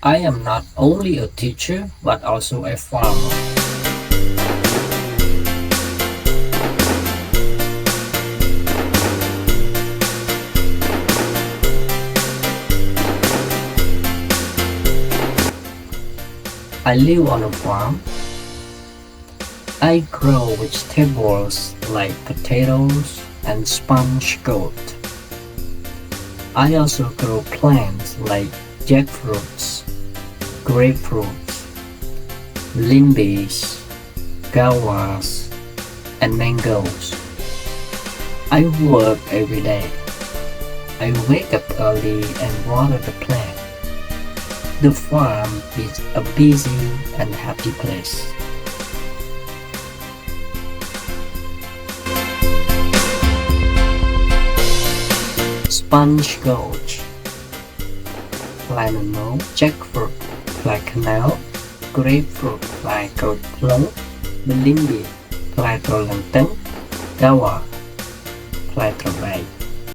I am not only a teacher but also a farmer. I live on a farm. I grow vegetables like potatoes and sponge goat. I also grow plants like jackfruits, grapefruits, limbis, guavas, and mangoes. I work every day. I wake up early and water the plant. The farm is a busy and happy place. Sponge goat, lemon, jackfruit, like canal, grapefruit, like goat plum, belimbing, like rolantang, gawa, like bay.